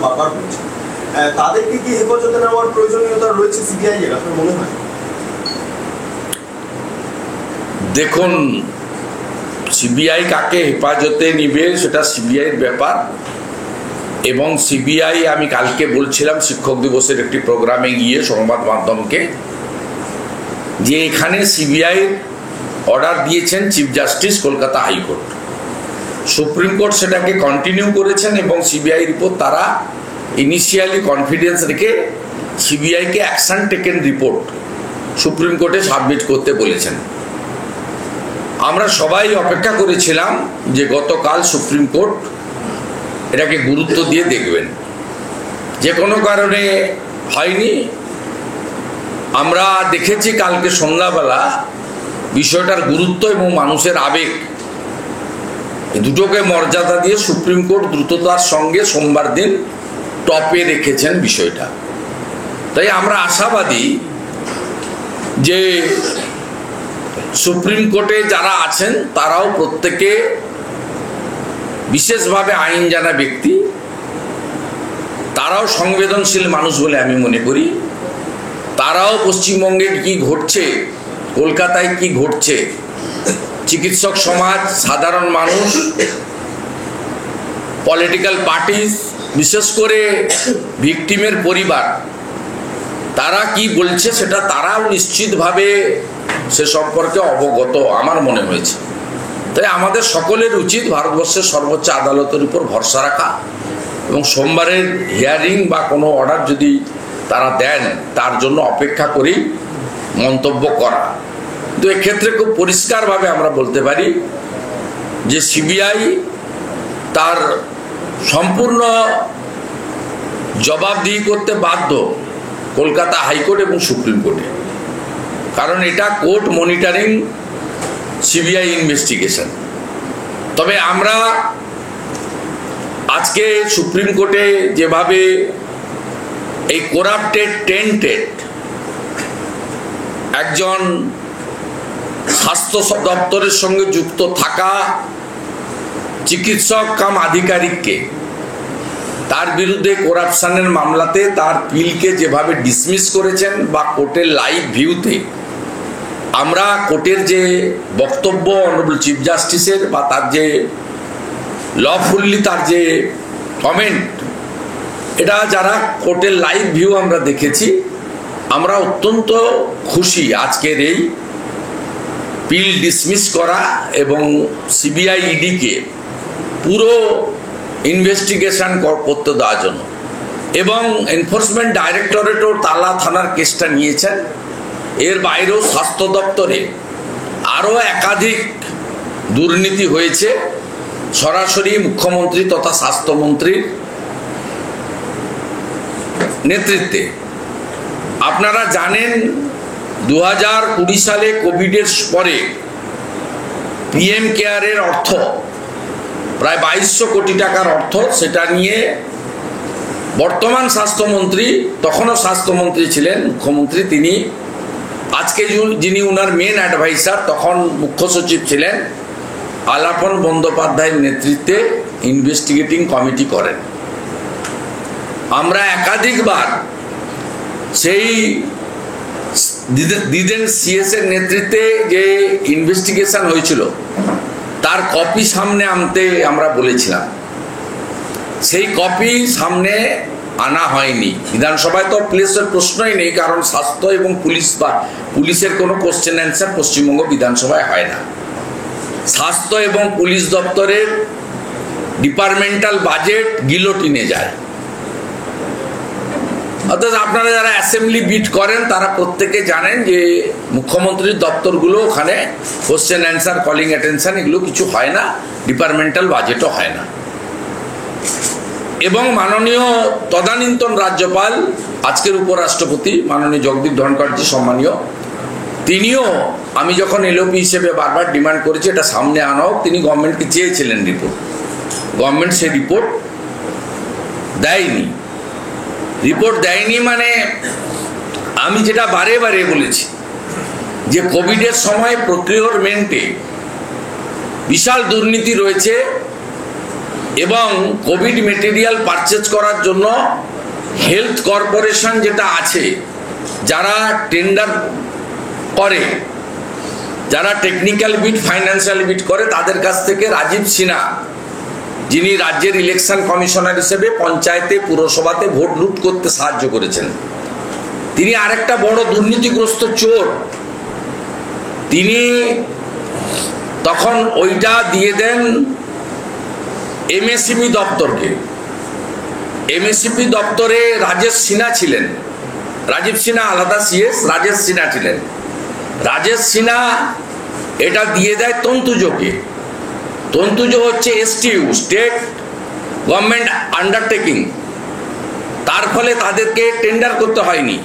বারবার বলছে তাদেরকে কি হেফাজতে নেওয়ার প্রয়োজনীয়তা রয়েছে সিবিআই এর আপনার মনে হয়? দেখুন, সিবিআই কাকে হেফাজতে নিবে সেটা সিবিআইয়ের ব্যাপার। এবং সিবিআই, আমি কালকে বলছিলাম শিক্ষক দিবসের একটি প্রোগ্রামে গিয়ে সংবাদ মাধ্যমকে, যে এখানে সিবিআই অর্ডার দিয়েছেন chief justice Kolkata high court, supreme court সেটাকে কন্টিনিউ করেছেন এবং সিবিআই রিপোর্ট তারা ইনিশিয়ালি কনফিডেন্স রেখে সিবিআইকে অ্যাকশন টেকেন রিপোর্ট সুপ্রিম কোর্টে সাবমিট করতে বলেছেন। আমরা সবাই অপেক্ষা করেছিলাম যে গতকাল সুপ্রিম কোর্ট এটাকে গুরুত্ব দিয়ে দেখবেন। যে কোনো কারণে হয়নি। আমরা দেখেছি কালকে সন্ধ্যাবেলা বিষয়টার গুরুত্ব এবং মানুষের আবেগ দুটোকে মর্যাদা দিয়ে সুপ্রিম কোর্ট দ্রুততার সঙ্গে সোমবার দিন টপে রেখেছেন বিষয়টা। তাই আমরা আশাবাদী যে সুপ্রিম কোর্টে যারা আছেন তারাও প্রত্যেকে বিশেষভাবে আইন জানা ব্যক্তি, তারাও সংবেদনশীল মানুষ বলে আমি মনে করি। তারাও পশ্চিমবঙ্গে কি ঘটছে, কলকাতায় কি ঘটছে, চিকিৎসক সমাজ, সাধারণ মানুষ, পলিটিক্যাল পার্টি, বিশেষ করে ভিকটিমের পরিবার, তারা কি বলছে সেটা তারাও নিশ্চিতভাবে সে সম্পর্কে অবগত আমার মনে হয়েছে। তাই আমাদের সকলের উচিত ভারতবর্ষের সর্বোচ্চ আদালতের উপর ভরসা রাখা এবং সোমবারের হিয়ারিং বা কোনো অর্ডার যদি তারা দেন তার জন্য অপেক্ষা করেই মন্তব্য করা। তো এক্ষেত্রে খুব পরিষ্কারভাবে আমরা বলতে পারি যে সিবিআই তার সম্পূর্ণ জবাবদিহি করতে বাধ্য কলকাতা হাইকোর্ট এবং সুপ্রিম কোর্টে, কারণ এটা কোর্ট মনিটরিং সিবিআই ইনভেস্টিগেশন। তবে আমরা আজকে সুপ্রিম কোর্টে যেভাবে এই করাপ্টেড টেন্টেড একজন স্বাস্থ্য দপ্তরের সঙ্গে যুক্ত থাকা চিকিৎসক কাম আধিকারিককে তার বিরুদ্ধে করাপশনের মামলাতে তার পিলকে যেভাবে ডিসমিস করেছেন বা কোর্টের লাইভ ভিউতে আমরা কোর্টের যে বক্তব্য অনারেবল চিফ জাস্টিসের বা তার যে লফুল্লি তার যে কমেন্ট, এটা যারা কোর্টের লাইভ ভিউ আমরা দেখেছি, আমরা অত্যন্ত খুশি আজকের এই পিল ডিসমিস করা এবং সিবিআই ইডিকে পুরো ইনভেস্টিগেশন করতে দেওয়ার জন্য। এবং এনফোর্সমেন্ট ডাইরেক্টরেটও তালা থানার কেসটা নিয়েছেন। এর বাইরেও স্বাস্থ্য দপ্তরে আরও একাধিক দুর্নীতি হয়েছে সরাসরি মুখ্যমন্ত্রী তথা স্বাস্থ্যমন্ত্রীর নেতৃত্বে। আপনারা জানেন 2020 সালে কোভিডের পরে পিএম কেয়ারের অর্থ প্রায় 2200 কোটি টাকার অর্থ, সেটা নিয়ে বর্তমান স্বাস্থ্যমন্ত্রী, তখনও স্বাস্থ্যমন্ত্রী ছিলেন মুখ্যমন্ত্রী, তিনি আজকে যিনি উনার মেন অ্যাডভাইসার, তখন মুখ্য সচিব ছিলেন, আলাপন বন্দ্যোপাধ্যায়ের নেতৃত্বে ইনভেস্টিগেটিং কমিটি করেন। আমরা একাধিকবার সেই দিদেন সিএস এর নেতৃত্বে যে ইনভেস্টিগেশন হয়েছিল তার কপি সামনে আনতে আমরা বলেছিলাম। সেই কপি সামনে আনা হয়নি। বিধানসভায় তো প্লেসের প্রশ্নই নেই, কারণ স্বাস্থ্য এবং পুলিশ বা পুলিশের কোনো কোশ্চেন অ্যান্সার পশ্চিমবঙ্গ বিধানসভায় হয় না। স্বাস্থ্য এবং পুলিশ দপ্তরের ডিপার্টমেন্টাল বাজেট গিলোটিনে যায়। অর্থাৎ আপনারা যারা অ্যাসেম্বলি বিট করেন তারা প্রত্যেকে জানেন যে মুখ্যমন্ত্রীর দপ্তরগুলো ওখানে কোশ্চেন অ্যান্সার, কলিং অ্যাটেনশন এগুলো কিছু হয় না, ডিপার্টমেন্টাল বাজেটও হয় না। এবং মাননীয় তদানীন্তন রাজ্যপাল, আজকের উপরাষ্ট্রপতি মাননীয় জগদীপ ধনখড়জি সম্মানীয়, তিনিও, আমি যখন এলওপি হিসেবে বারবার ডিমান্ড করেছি এটা সামনে আনা হোক, তিনি গভর্নমেন্টকে চেয়েছিলেন রিপোর্ট। গভর্নমেন্ট সেই রিপোর্ট দেয়নি। রিপোর্ট দেয়নি মানে আমি যেটা বারে বারে বলেছি যে কোভিডের সময় প্রকিউরমেন্টে বিশাল দুর্নীতি রয়েছে, এবং কোভিড মেটেরিয়াল পারচেজ করার জন্য হেলথ কর্পোরেশন যেটা আছে, যারা টেন্ডার করে, যারা টেকনিক্যাল বিট ফাইন্যান্সিয়াল বিট করে, তাদের কাছ থেকে রাজীব সিনহা, যিনি রাজ্যের ইলেকশন কমিশনার হিসেবে পঞ্চায়েতে পুরসভাতে ভোট লুট করতে সাহায্য করেছেন, তিনি আরেকটা বড় দুর্নীতিগ্রস্ত চোর। তিনি তখন ওইটা দিয়ে দেন এমএসএমই দপ্তরকে। এমএসএমই দপ্তরে রাজেশ সিনহা ছিলেন, রাজীব সিনহা আলাদা সিএস, রাজেশ সিনহা ছিলেন। রাজেশ সিনহা এটা দিয়ে দেয় তন্তুজকে। তন্তুজ হচ্ছে এসটিইউ, স্টেট গভর্নমেন্ট আন্ডারটেকিং। তার ফলে তাদেরকে টেন্ডার করতে হয়নি।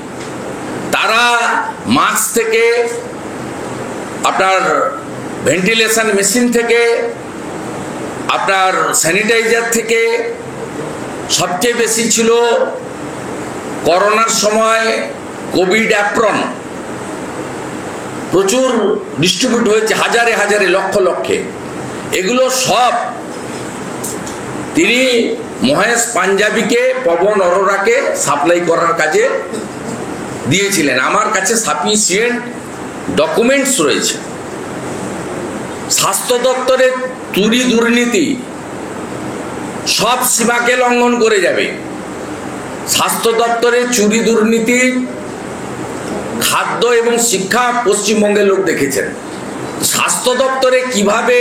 তারা মাস্ক থেকে, আপনার ভেন্টিলেশন মেশিন থেকে, আপনার স্যানিটাইজার থেকে, সবচেয়ে বেশি ছিল করোনার সময় কোভিড অ্যাপ্রন, প্রচুর ডিস্ট্রিবিউট হয়েছে, হাজারে হাজারে, লক্ষ লক্ষে। এগুলো সব তিনি মহেশ পাঞ্জাবিকে, পবন অরোরাকে সাপ্লাই করার কাজে দিয়েছিলেন। আমার কাছে সাফিসিয়েন্ট ডকুমেন্টস রয়েছে। স্বাস্থ্য দপ্তরের চুরি দুর্নীতি সব সীমাকে লঙ্ঘন করে যাবে। স্বাস্থ্য দপ্তরের চুরি দুর্নীতি, খাদ্য এবং শিক্ষা পশ্চিমবঙ্গের লোক দেখেছেন। স্বাস্থ্য দপ্তরে কিভাবে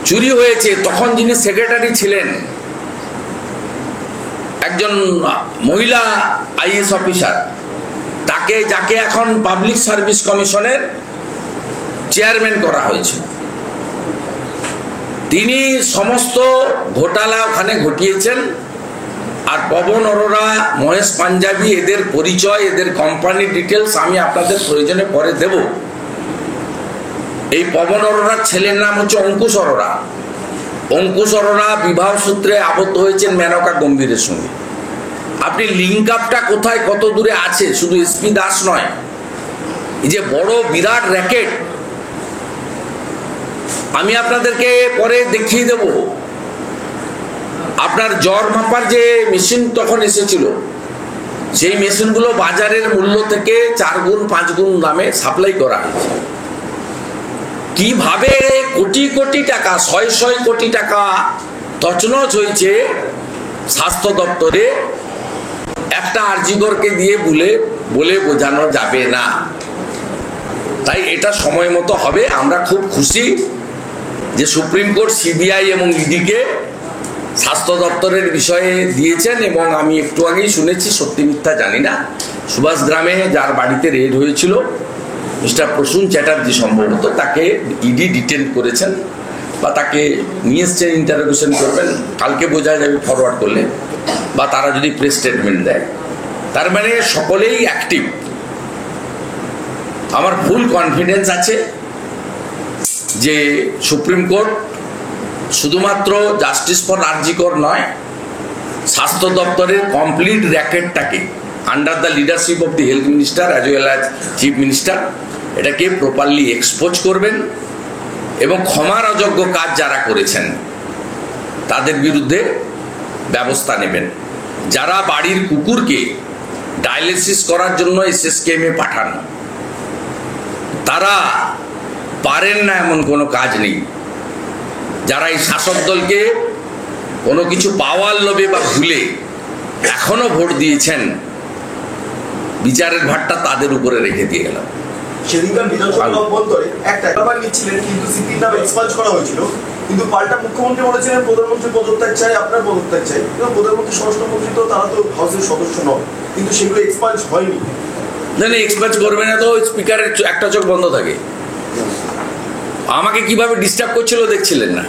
চুরি হয়েছে, তখন যিনি সেক্রেটারি ছিলেন একজন মহিলা আইএস অফিসার, তাকে, যাকে এখন পাবলিক সার্ভিস কমিশনের চেয়ারম্যান করা হয়েছে, তিনি সমস্ত ঘোটালা ওখানে ঘটিয়েছেন। আর পবন অরোরা, মহেশ পাঞ্জাবি, এদের পরিচয়, এদের কোম্পানির ডিটেলস আমি আপনাদের প্রয়োজনে পরে দেব। এই পবন অরোরার ছেলের নাম হচ্ছে অঙ্কুশ অরোরা। অঙ্কুশ অরোরা বিবাহ সূত্রে আবদ্ধ হয়েছেন মেনকা গম্ভীরের সঙ্গে। আপনি লিঙ্ক আপটা কোথায় কত দূরে আছে, শুধু এসপি দাস নয়, এই যে বড় বিরাট র্যাকেট, আমি আপনাদেরকে পরে দেখিয়ে দেব। আপনার জ্বর মাপার যে মেশিন তখন এসেছিল, সেই মেশিনগুলো বাজারের মূল্য থেকে 4 গুণ 5 গুণ দামে সাপ্লাই করা হয়েছে। কিভাবে কোটি কোটি টাকা, 100 কোটি টাকা তছনছ হয়েছে স্বাস্থ্য দপ্তরে, একটা আরজিগরকে দিয়ে বলে বোঝানো যাবে না। তাই এটা সময় মতো হবে। আমরা খুব খুশি যে সুপ্রিম কোর্ট সিবিআই এবং ইডিকে স্বাস্থ্য দপ্তরের বিষয়ে দিয়েছেন। এবং আমি একটু আগেই শুনেছি, সত্যি মিথ্যা জানি না, সুভাষ গ্রামে যার বাড়িতে রেড হয়েছিল মিস্টার প্রসূন চ্যাটার্জি সম্ভবত, তাকে ইডি ডিটেন করেছেন বা তাকে নিয়ে এসছেন, ইন্টারোগেশন করবেন, কালকে বোঝা যাবে ফরওয়ার্ড করলে, বা তারা যদি প্রেস স্টেটমেন্ট দেয়। তার মানে সকলেই অ্যাক্টিভ। আমার ফুল কনফিডেন্স আছে যে সুপ্রিম কোর্ট শুধুমাত্র জাস্টিস ফর আরজিকর নয়, স্বাস্থ্য দপ্তরের কমপ্লিট র্যাকেটটাকে under the leadership of the health minister as well as chief minister, এটাকে প্রপারলি এক্সপোজ করবেন এবং ক্ষমার অযোগ্য কাজ যারা করেছেন তাদের বিরুদ্ধে ব্যবস্থা নেবেন। যারা বাড়ির কুকুরকে ডায়ালিসিস করার জন্য এসএসকেএমে পাঠান, তারা পারেন না এমন কোনো কাজ নেই। যারা এই শাসক দলকে কোনো কিছু পাওয়ার লোভে বা ভুলে এখনো ভোট দিয়েছেন, বিচারের ভারটা তাদের উপরে রেখে দিয়ে গেলাম। সেদিনকার বিধানসভা অভ্যন্তরে একটা ব্যাপার নিচ্ছিলেন, কিন্তু সিপির নামে এক্সপাঞ্জ করা হয়েছিল, কিন্তু পাল্টা মুখ্যমন্ত্রী বলেছিলেন প্রধানমন্ত্রী পদত্যাগ চাই, আপনার পদত্যাগ চাই। প্রধানমন্ত্রী স্বরাষ্ট্রমন্ত্রী তো, তারা তো হাউসের সদস্য নয়, কিন্তু সেগুলো এক্সপাঞ্জ হয়নি। না, এক্সপাঞ্জ করবে না তো স্পিকারের একটা চোখ বন্ধ থাকে। আমাকে কিভাবে ডিস্টার্ব করছিল দেখছিলেন না?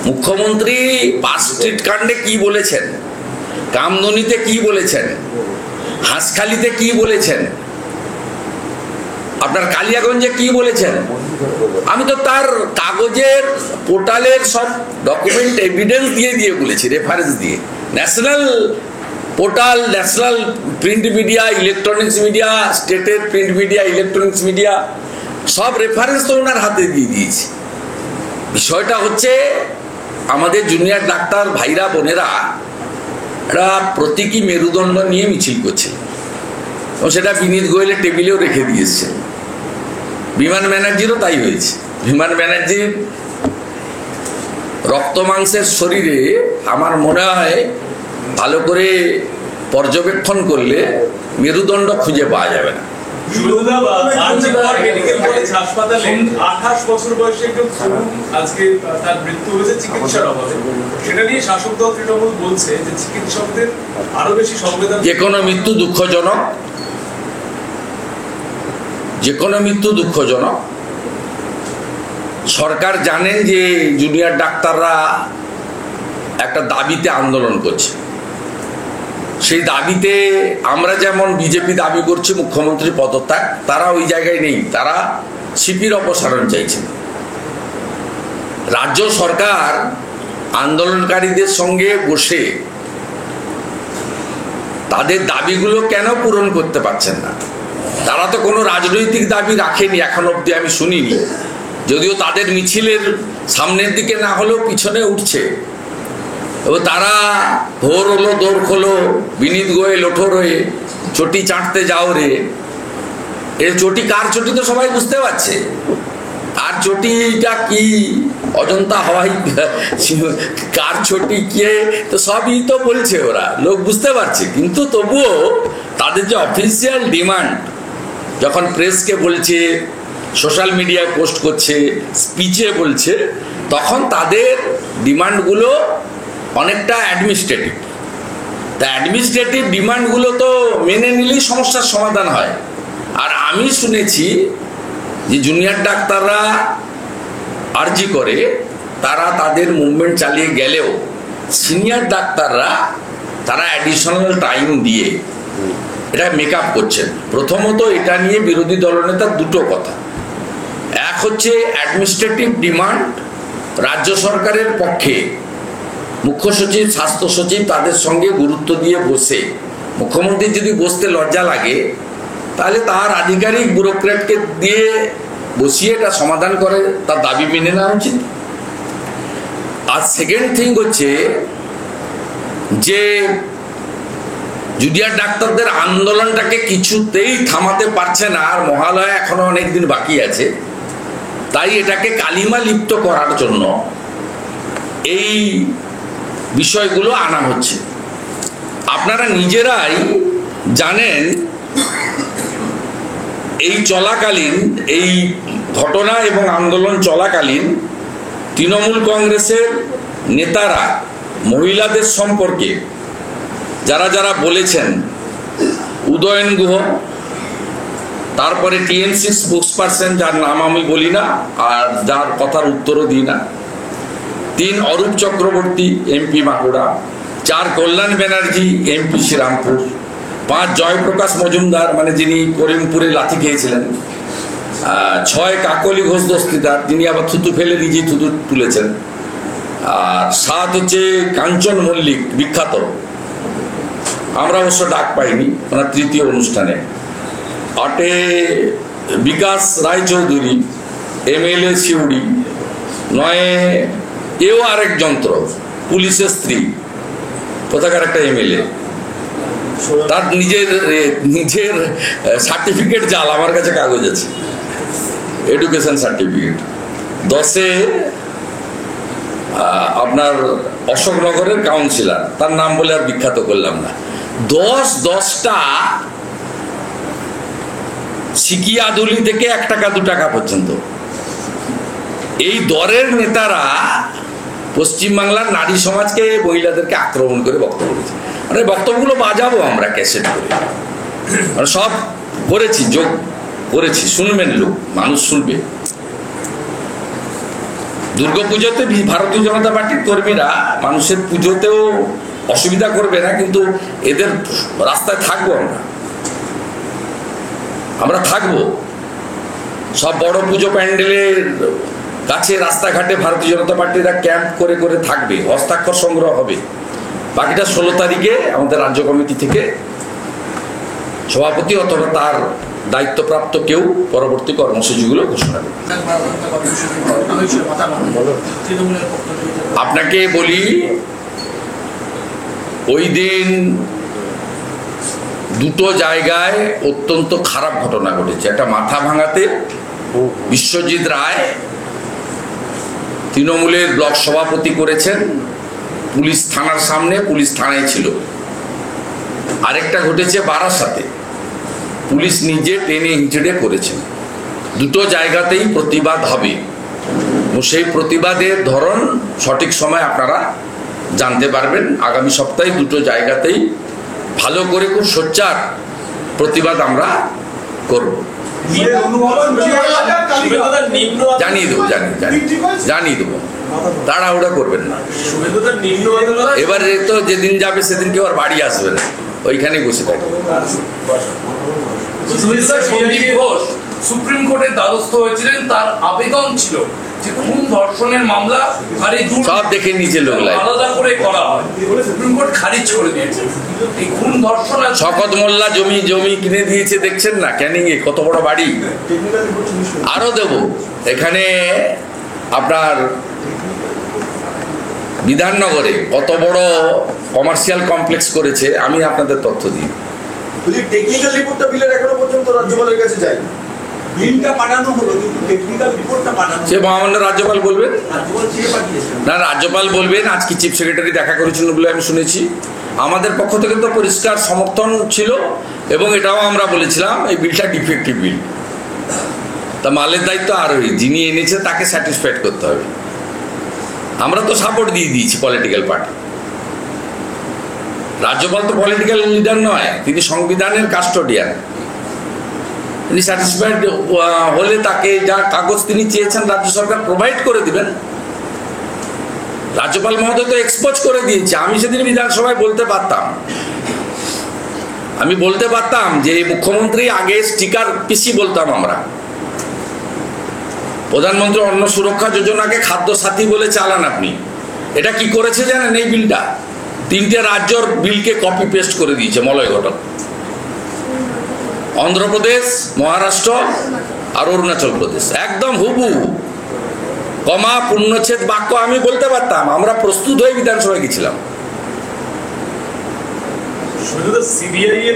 মুখ্যমন্ত্রী পার্ক স্ট্রিট কাণ্ডে কি বলেছেন, কামদুনিতে কি বলেছেন, হাঁসখালিতে কি বলেছেন, আপনার কালিয়াগঞ্জে কি বলেছেন, আমি তো তার কাগজের পোর্টালের সব ডকুমেন্ট এভিডেন্স দিয়ে বলেছি, রেফারেন্স দিয়ে। National portal, national print media, electronics media, স্টেটের প্রিন্ট মিডিয়া, ইলেকট্রনিক্স মিডিয়া, সব রেফারেন্স তো ওনার হাতে দিয়ে দিয়েছি। বিষয়টা হচ্ছে আমাদের জুনিয়র ডাক্তার ভাইরা বোনেরা এরা প্রতীকী মেরুদণ্ড নিয়ে মিছিল করছে এবং সেটা বিনীত গোয়েলের টেবিলেও রেখে দিয়েছে। বিমান ব্যানার্জিরও তাই হয়েছে। বিমান ব্যানার্জির রক্ত মাংসের শরীরে আমার মনে হয় ভালো করে পর্যবেক্ষণ করলে মেরুদণ্ড খুঁজে পাওয়া যাবে না। মেডিকেল কলেজ হাসপাতালে 28 বছর বয়সে একজন তরুণ আজকে তার মৃত্যু হয়েছে চিকিৎসার অভাবে। সেটা নিয়ে শাসক দল তৃণমূল বলছে যে চিকিৎসকদের আরো বেশি সংবেদনশীল। যে কোনো মৃত্যু দুঃখজনক, যে কোনো মৃত্যু দুঃখজনক। সরকার জানেন যে জুনিয়র ডাক্তাররা একটা দাবিতে আন্দোলন করছে। সেই দাবিতে আমরা যেমন বিজেপি দাবি করছি মুখ্যমন্ত্রী পদত্যাগ, তারা ওই জায়গায় নেই, তারা শিবির অপসারণ চাইছেন। রাজ্য সরকার আন্দোলনকারীদের সঙ্গে বসে তাদের দাবিগুলো কেন পূরণ করতে পারছেন না? তারা তো কোনো রাজনৈতিক দাবি রাখেনি এখন অবধি, আমি শুনিনি। যদিও তাদের মিছিলের সামনের দিকে না হলেও পিছনে উঠছে। এবং তারা ভোর হলো দৌড় খোলো, বিনীত গোয়েল ওঠো রে, চটি চাটতে যাও রে। এর চটি কার চটি তো সবাই বুঝতে পারছে। আর চটিটা কি অজন্তা হওয়াই কার চটি কে তো সবই তো বলছে, ওরা লোক বুঝতে পারছে। কিন্তু তবুও তাদের যে অফিসিয়াল ডিমান্ড যখন প্রেসকে বলছে, সোশ্যাল মিডিয়ায় পোস্ট করছে, স্পিচে বলছে, তখন তাদের ডিমান্ডগুলো অনেকটা অ্যাডমিনিস্ট্রেটিভ। তা অ্যাডমিনিস্ট্রেটিভ ডিমান্ডগুলো তো মেনে নিলেই সমস্যার সমাধান হয়। আর আমি শুনেছি যে জুনিয়র ডাক্তাররা আর্জি করে তারা তাদের মুভমেন্ট চালিয়ে গেলেও সিনিয়র ডাক্তাররা তারা অ্যাডিশনাল টাইম দিয়ে এটা মেক আপ করছেন। প্রথমত এটা নিয়ে বিরোধী দলনেতার দুটো কথা। এক হচ্ছে অ্যাডমিনিস্ট্রেটিভ ডিমান্ড রাজ্য সরকারের পক্ষে মুখ্য সচিব, স্বাস্থ্য সচিব তাদের সঙ্গে গুরুত্ব দিয়ে বসে, মুখ্যমন্ত্রীর যদি বসতে লজ্জা লাগে তাহলে তার আধিকারিক ব্যুরোক্র্যাটকে দিয়ে বসিয়ে এটা সমাধান করে তার দাবি মেনে নেওয়া উচিত। আর সেকেন্ড থিং হচ্ছে যে জুনিয়র ডাক্তারদের আন্দোলনটাকে কিছুতেই থামাতে পারছে না, আর মহালয়া এখনো অনেক দিন বাকি আছে, তাই এটাকে কালিমা লিপ্ত করার জন্য এই বিষয়গুলো আনা হচ্ছে। আপনারা নিজেরাই জানেন এই চলাকালীন, এই ঘটনা এবং আন্দোলন চলাকালীন তৃণমূল কংগ্রেসের নেতারা মহিলাদের সম্পর্কে যারা যারা বলেছেন, উদয়ন গুহ, তারপরে টিএমসি স্পোক্সপারসন যার নাম আমি বলি না আর যার কথার উত্তরও দিই না, 3 অরূপ চক্রবর্তী এমপি বাঁকুড়া, 4 কল্যাণ ব্যানার্জি এমপি শ্রীরামপুর, 5 জয়প্রকাশ মজুমদার মানে যিনি করিমপুরে লাথি খেয়েছিলেন, 6 কাকলি ঘোষ দস্তিদার যিনি আবার থুতু ফেলে নিজেই থুতু তুলেছেন, আর 7 হচ্ছে কাঞ্চন মল্লিক বিখ্যাত, আমরা অবশ্য ডাক পাইনি ওনার তৃতীয় অনুষ্ঠানে, 8 বিকাশ রায়চৌধুরী এমএলএ শিউড়ি, 9 এও আরেক যন্ত্র পুলিশের স্ত্রী কোথাকার একটা এমএলএ, তার নিজের সার্টিফিকেট জাল, আমার কাছে কাগজ আছে, এডুকেশন সার্টিফিকেট। 10 আপনার অশোকনগরের কাউন্সিলর, তার নাম বলে আর বিখ্যাত করলাম না। 10টা সিকিয়াদুলি থেকে 1 টাকা 2 টাকা পর্যন্ত এই দরের নেতারা পশ্চিমবাংলার নারী সমাজকে, মহিলাদেরকে আক্রমণ করে বক্তব্য করেছে। মানে বক্তব্যগুলো বাজাবো আমরা ক্যাসেট করে, মানে সব করেছি, যোগ করেছি, শুনবেন লোক, মানুষ শুনবে। দুর্গাপুজোতে ভারতীয় জনতা পার্টির কর্মীরা মানুষের পুজোতেও অসুবিধা করবে না, কিন্তু এদের রাস্তায় থাকবো আমরা থাকবো। সব বড় পুজো প্যান্ডেলের কাছে রাস্তাঘাটে ভারতীয় জনতা পার্টিরা ক্যাম্প করে করে থাকবে, হস্তাক্ষর সংগ্রহ হবে। বাকিটা 16 তারিখে আমাদের রাজ্য কমিটি থেকে সভাপতি অথবা তার দায়িত্বপ্রাপ্ত কেউ পরবর্তী কর্মসূচিগুলো ঘোষণা করবে। আপনাকে বলি, ওই দিন দুটো জায়গায় অত্যন্ত খারাপ ঘটনা ঘটেছে। একটা মাথা ভাঙাতে বিশ্বজিৎ রায় তৃণমূলের ব্লক সভাপতি করেছেন, পুলিশ থানার সামনে, পুলিশ থানায় ছিল। আরেকটা ঘটেছে বারাসাতে, পুলিশ নিজে টেনে হিঁচড়ে করেছেন। দুটো জায়গাতেই প্রতিবাদ হবে এবং সেই প্রতিবাদের ধরন সঠিক সময় আপনারা জানতে পারবেন। আগামী সপ্তাহে দুটো জায়গাতেই ভালো করে খুব সোচ্চার প্রতিবাদ আমরা করব। জানিয়ে দেবো, জানিয়ে দেবো, তাড়াহুড়া করবেন না। এবার তো যেদিন যাবে সেদিন কেউ আর বাড়ি আসবে না, ওইখানেই বসে থাকবে। সন্দীপ ঘোষ সুপ্রিম কোর্টের দ্বারস্থ হয়েছিলেন, তার আবেদন ছিল যে খুন ধর্ষণের মামলা আর এই সব দেখে নিচে লোক আলাদা করে করা হয়। সুপ্রিম কোর্ট খারিজ করে দিয়েছে। এই খুন ধর্ষণ শকত মোল্লা জমি কিনে দিয়েছে, দেখছেন না ক্যানিং এ কত বড় বাড়ি। আরো দেব, এখানে আপনার বিধাননগরে কত বড় কমার্শিয়াল কমপ্লেক্স করেছে, আমি আপনাদের তথ্য দিই। টেকনিক্যাল রিপোর্টটা বিলের এখনো পর্যন্ত রাজ্যপালের কাছে যায়নি। বিলটা পাঠানো হলো কিন্তু টেকনিক্যাল রিপোর্টটা পাঠানো সে মহামান্য রাজ্যপাল বলবেন, রাজ্যপাল চেয়ে পাঠিয়েছেন। না রাজ্যপাল বলবেন। আজকে চিফ সেক্রেটারি দেখা করেছিলেন বলে আমি শুনেছি। আমাদের পক্ষ থেকে তো পরিষ্কার সমর্থন ছিল এবং এটাও আমরা বলেছিলাম এই বিলটা ডিফেক্টিভ বিল। তা মালের দায়িত্ব আরোই, যিনি এনেছে তাকে স্যাটিসফাইড করতে হবে। আমরা তো সাপোর্ট দিয়ে দিয়েছি পলিটিক্যাল পার্টি। রাজ্যপাল তো পলিটিক্যাল লিডার নয়, তিনি সংবিধানের কাস্টোডিয়ান। তিনি স্যাটিসফাইড হলে তাকে যা কাগজ তিনি চেয়েছেন রাজ্য সরকার প্রোভাইড করে দিবেন। রাজ্যপাল মহোদয় তো এক্সপোজ করে দিয়েছে। আমি সেদিন বিধানসভায় বলতে পারতাম যে মুখ্যমন্ত্রী আগে স্টিকার পিসি বলতাম আমরা, প্রধানমন্ত্রী অন্ন সুরক্ষা যোজনাকে খাদ্য সাথী বলে চালান আপনি। এটা কি করেছে জানেন? এই বিলটা 3টে রাজ্যর বিলকে কপি পেস্ট করে দিয়েছে মলয় ঘটক। অন্ধ্রপ্রদেশ, মহারাষ্ট্র আর অরুণাচল প্রদেশ, একদম হুবহু কমা পূর্ণচ্ছেদ বাক্য আমি বলতে পারতাম। আমরা প্রস্তুত হয়ে বিধানসভায় গেছিলাম,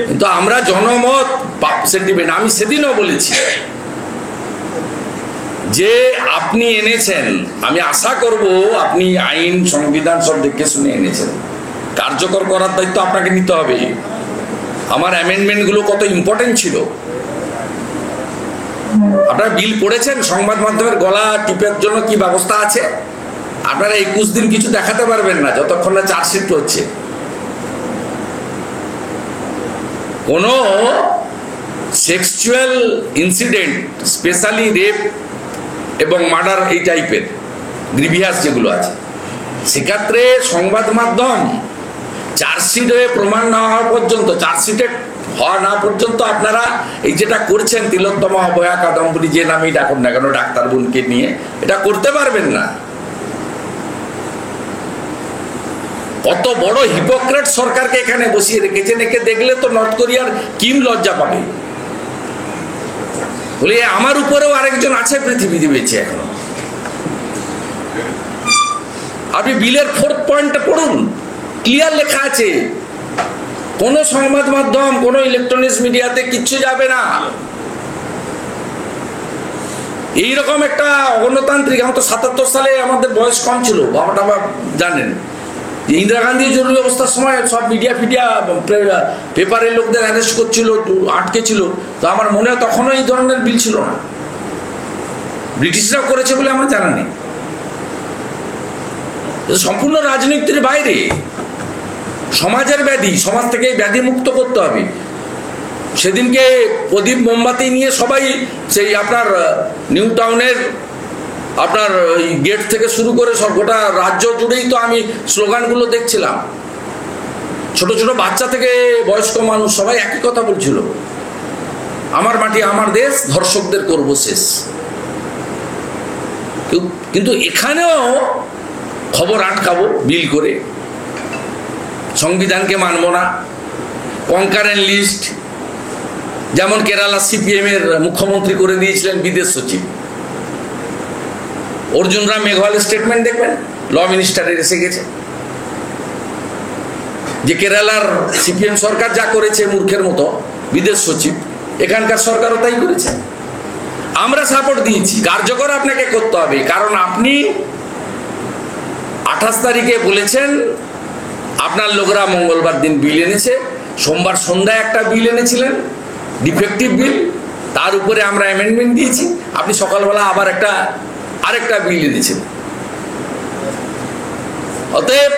কিন্তু আমরা জনমত সেন্টিমেন্ট। আমি সেদিনও বলেছি যে আপনি এনেছেন, আমি আশা করব আপনি আইন সংবিধান সব দেখে শুনে এনেছেন, কার্যকর করার দায়িত্ব আপনাকে নিতে হবে। আমার অ্যামেন্ডমেন্টগুলো কত ইম্পর্টেন্ট ছিল। আপনারা বিল পড়েছেন, সংবাদ মাধ্যমের গলা টিপের জন্য কি ব্যবস্থা আছে? আপনারা 21 দিন কিছু দেখাতে পারবেন না যতক্ষণ না চার্জশিট হচ্ছে। কোনো সেক্সুয়াল ইনসিডেন্ট, স্পেশালি রেপ এবং মার্ডার, এই টাইপের গ্রিভিয়াস যেগুলো আছে, সেক্ষেত্রে সংবাদ মাধ্যম চার্জশিট হয়ে প্রমাণ না হওয়া পর্যন্ত, চার্জশিটে হওয়া না পর্যন্ত আপনারা এই যেটা করছেন তিলোত্তমা অভয়া কাদম্বরী যে নামেই ডাকুন না কেন ডাক্তার বোনকে নিয়ে, এটা করতে পারবেন না। কত বড় হিপোক্রেট সরকারকে এখানে বসিয়ে রেখেছেন। একে দেখলে তো নর্থ কোরিয়ার কিম লজ্জা পাবে। বলে আমার উপরেও আরেকজন আছে পৃথিবীতে বেঁচে এখনো। আপনি বিলের 4th পয়েন্টে পড়ুন, ক্লিয়ার লেখা আছে কোন সংবাদ মাধ্যম, কোন ইলেকট্রনিক্স মিডিয়াতে কিচ্ছু যাবে না। এইরকম একটা অগণতান্ত্রিক, আমার তো 77 সালে আমাদের বয়স কম ছিল, বাবাটা জানেন ইন্দিরা গান্ধী জরুরি অবস্থার সময় সব মিডিয়া পেপারের লোকদের অ্যারেস্ট করছিল, আটকে ছিল। তো আমার মনে হয় তখনও এই ধরনের বিল ছিল না, ব্রিটিশরা করেছে বলে আমার জানা নেই। সম্পূর্ণ রাজনীতির বাইরে, সমাজের ব্যাধি, সমাজ থেকে ব্যাধি মুক্ত করতে হবে। সেদিনকে প্রদীপ মোমবাতি নিয়ে সবাই সেই আপনার নিউ টাউনের আপনার গেট থেকে শুরু করে সব গোটা রাজ্য জুড়েই তো আমি স্লোগানগুলো দেখছিলাম। ছোট ছোট বাচ্চা থেকে বয়স্ক মানুষ সবাই একই কথা বলছিল, আমার মাটি আমার দেশ, ধর্ষকদের করব শেষ। কিন্তু এখানেও খবর আটকাবো বিল করে, সংবিধানকে মানব না, কনকারেন্ট লিস্ট, যেমন কেরালা সিপিএম এর মুখ্যমন্ত্রী করে দিয়েছিলেন বিদেশ সচিব। অর্জুন রাম মেঘওয়ালের স্টেটমেন্ট দেখবেন, ল মিনিস্টারের এসে গেছে যে কেরালার সিপিএম সরকার যা করেছে মূর্খের মতো বিদেশ সচিব, এখানকার সরকারও তাই করেছে। আমরা সাপোর্ট দিয়েছি, কার্যকর আপনাকে করতে হবে, কারণ আপনি 28 তারিখে বলেছেন আপনার লোকরা মঙ্গলবার দিন বিল এনেছে, সোমবার সন্ধ্যায় একটা বিল এনেছিলেন ডিফেক্টিভ বিল, তার উপরে আমরা অ্যামেন্ডমেন্ট দিয়েছি, আপনি সকালবেলা আবার আরেকটা বিল এনেছেন। অতএব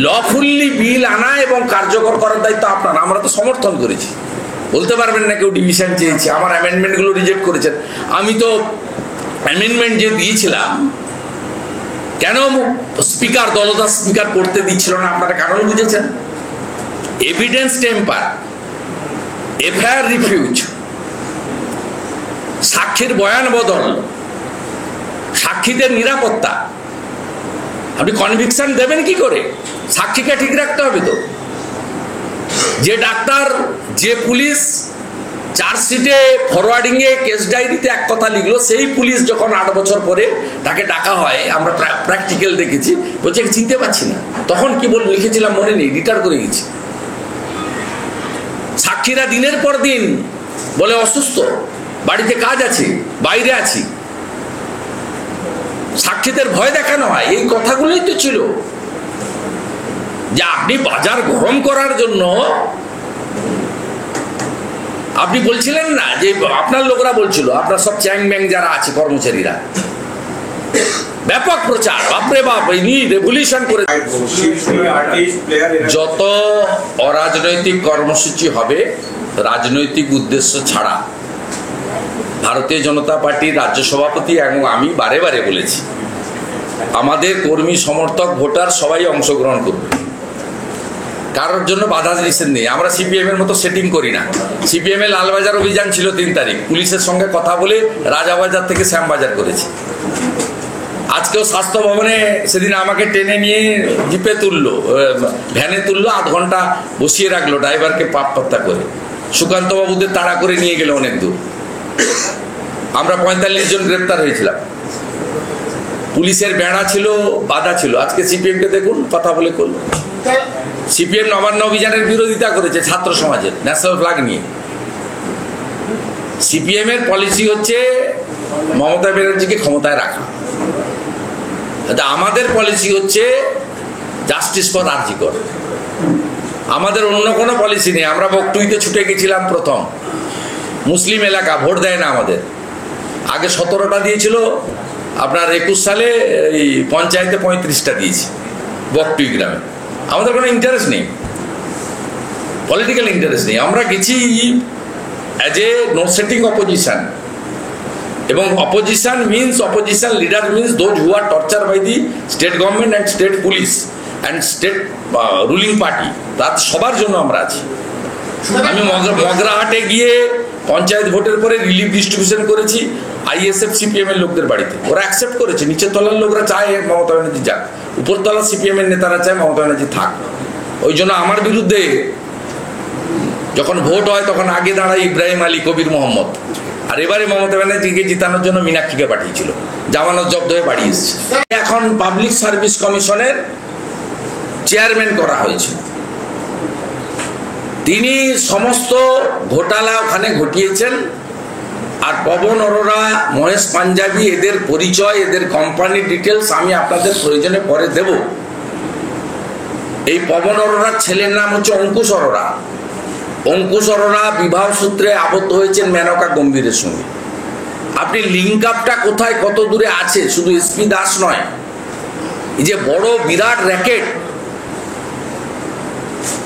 লফুল্লি বিল আনা এবং কার্যকর করার দায়িত্ব আপনার। আমরা তো সমর্থন করেছি, বলতে পারবেন না কেউ ডিভিশন চেয়েছি, আমার অ্যামেন্ডমেন্টগুলো রিজেক্ট করেছেন। আমি তো অ্যামেন্ডমেন্ট যে দিয়েছিলাম, কেন স্পিকার দলদাস স্পিকার করতে দিচ্ছিল না আপনারা কারণ বুঝেছেন? এভিডেন্স টেম্পার, এফআইআর রিফিউজ, সাক্ষীর বয়ান বদল, সাক্ষীদের নিরাপত্তা। আপনি কনভিকশন দেবেন কি করে? সাক্ষীকে ঠিক রাখতে হবে তো। যে ডাক্তার, যে পুলিশ চার্জশিটে ফরওয়ার্ডিংয়ে কেস ডায়েরিতে এক কথা লিখলো, সেই পুলিশ যখন 8 বছর পরে তাকে ডাকা হয়, আমরা প্র্যাকটিক্যাল দেখেছি, বলছে চিনতে পারছি না, তখন কি বল লিখেছিলাম মনে নেই, রিটার করে গেছি। সাক্ষীরা দিনের পর দিন বলে অসুস্থ, বাড়িতে কাজ আছে, বাইরে আছি, সাক্ষীদের ভয় দেখানো হয়। এই কথাগুলোই তো ছিল যে আপনি বাজার গরম করার জন্য আপনি বলছিলেন না যে আপনার লোকরা বলছিল, আপনার সব চ্যাং ব্যাং যারা আছে কর্মচারীরা ব্যাপক প্রচার, বাপরে বাপ ইনি রেভলিউশন করে। যত অরাজনৈতিক কর্মসূচি হবে রাজনৈতিক উদ্দেশ্য ছাড়া, ভারতীয় জনতা পার্টির রাজ্য সভাপতি এবং আমি বারে বারে বলেছি, আমাদের কর্মী সমর্থক ভোটার সবাই অংশগ্রহণ করবে, কারোর জন্য বাধা নিষেধ নেই। আমরা সিপিএম এর মতো সেটিং করি না। সিপিএম এর লালবাজার অভিযান ছিল 3 তারিখ, পুলিশের সঙ্গে কথা বলে রাজাবাজার থেকে শ্যামবাজার করেছি। আজকেও স্বাস্থ্য ভবনে সেদিন আমাকে টেনে নিয়ে জিপে তুললো, ভ্যানে তুললো, 8 ঘন্টা বসিয়ে রাখলো ড্রাইভারকে পাপ পাত্তা করে। সুকান্ত বাবুদের তাড়া করে নিয়ে গেল অনেক দূর। আমরা 45 জন গ্রেপ্তার হয়েছিলাম। পুলিশের বেড়া ছিল, বাধা ছিল। আজকে সিপিএম কে দেখুন কথা বলে করলো। সিপিএম নবান্ন অভিযানের বিরোধিতা করেছে ছাত্র সমাজের ন্যাশনাল ফ্ল্যাগ নিয়ে। সিপিএম এর পলিসি হচ্ছে মমতা ব্যানার্জিকে ক্ষমতায় রাখা, আমাদের পলিসি হচ্ছে জাস্টিস ফর আরজি কর। আমাদের অন্য কোনো পলিসি নেই। আমরা বকটুইতে ছুটে গেছিলাম প্রথম, মুসলিম এলাকা, ভোট দেয় না আমাদের। আগে 17টা দিয়েছিল, আপনার 21 সালে এই পঞ্চায়েতে 35টা দিয়েছি বকটুই গ্রামে। আমাদের কোনো ইন্টারেস্ট নেই, পলিটিক্যাল ইন্টারেস্ট নেই। আমরা গেছি as a no setting opposition, এবং opposition means, opposition leader means those who are torture by the state government and state police and state ruling party, তার সবার জন্য আমরা আছি। আমি মগরাহাটে গিয়ে পঞ্চায়েত ভোটের পরে রিলিফ ডিস্ট্রিবিউশন করেছি আইএসএফ সিপিএম এর লোকদের বাড়িতে, ওরা অ্যাকসেপ্ট করেছে। নিচের তলার লোকরা চায় মমতা ব্যানার্জি যাক, উপরতলা সিপিএম এর নেতারা চায় মমতা ব্যানার্জি থাক। ওই জন্য আমার বিরুদ্ধে যখন ভোট হয় তখন আগে দাঁড়ায় ইব্রাহিম আলী, কবির মোহাম্মদ, আর এবারে মমতা ব্যানার্জিকে জিতানোর জন্য মীনাক্ষীকে পাঠিয়েছিল, জামানত জব্দ হয়ে বাড়ি এসেছে। এখন পাবলিক সার্ভিস কমিশনের চেয়ারম্যান করা হয়েছে। তিনি সমস্ত ঘোটালা ওখানে ঘটিয়েছেন। আর পবন অরোরা, মহেশ পাঞ্জাবি, এদের পরিচয়, এদের কোম্পানির ডিটেলস আমি আপনাদের প্রয়োজনে পরে দেব। এই পবন অরোরার ছেলের নাম হচ্ছে অঙ্কুশ অরোরা। অঙ্কুশ অরোরা বিবাহ সূত্রে আবদ্ধ হয়েছেন মেনকা গম্ভীরের সঙ্গে। আপনি লিঙ্ক আপটা কোথায় কত দূরে আছে, শুধু এসপি দাস নয়, এই যে বড় বিরাট র্যাকেট,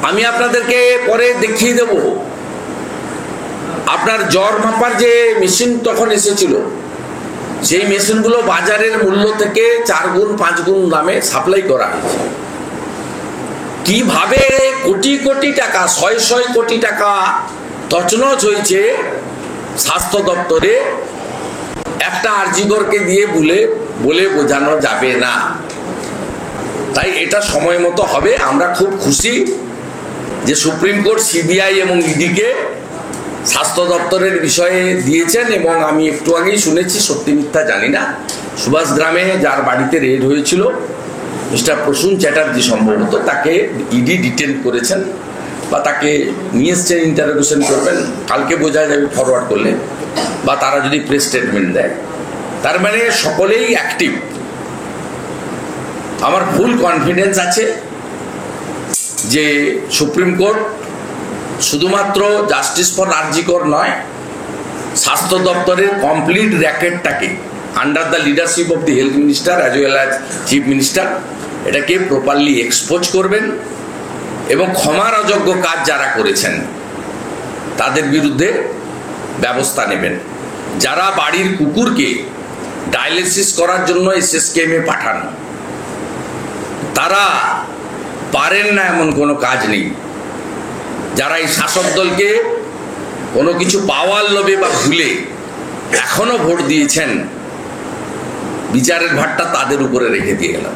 আমি আপনাদেরকে পরে দেখিয়ে দেব। আপনার জ্বর মাপার যে মেশিন তখন এসেছিল, সেই মেশিনগুলো বাজারের মূল্য থেকে 4 গুণ 5 গুণ দামে সাপ্লাই করা হয়েছে। কিভাবে কোটি কোটি টাকা, 100 কোটি টাকা তছনছ হয়েছে স্বাস্থ্য দপ্তরে, একটা আরজিকরকে দিয়ে বলে বোঝানো যাবে না। তাই এটা সময় মতো হবে। আমরা খুব খুশি যে সুপ্রিম কোর্ট সিবিআই এবং ইডিকে স্বাস্থ্য দপ্তরের বিষয়ে দিয়েছেন এবং আমি একটু আগেই শুনেছি, সত্যি মিথ্যা জানি না, সুভাষ গ্রামে যার বাড়িতে রেড হয়েছিল মিস্টার প্রসূন চ্যাটার্জি সম্ভবত, তাকে ইডি ডিটেন করেছেন বা তাকে নিয়ে এসছেন, ইন্টারোগেশন করবেন, কালকে বোঝা যাবে ফরওয়ার্ড করলে, বা তারা যদি প্রেস স্টেটমেন্ট দেয়। তার মানে সকলেই অ্যাক্টিভ। আমার ফুল কনফিডেন্স আছে যে সুপ্রিম কোর্ট শুধুমাত্র জাস্টিস ফর আরজি কর নয়, স্বাস্থ্য দপ্তরের কমপ্লিট র্যাকেটটাকে under the leadership of the health minister as well as chief minister এটাকে প্রপারলি এক্সপোজ করবেন এবং ক্ষমার অযোগ্য কাজ যারা করেছেন তাদের বিরুদ্ধে ব্যবস্থা নেবেন। যারা বাড়ির কুকুরকে ডায়ালিসিস করার জন্য এসএসকেএমে পাঠান, তারা পারেন না এমন কোনো কাজ নেই। যারা এই শাসক দলকে কোনো কিছু পাওয়ার লোভে বা ভুলে এখনো ভোট দিয়েছেন, বিচারের ভারটা তাদের উপরে রেখে দিয়ে গেলাম।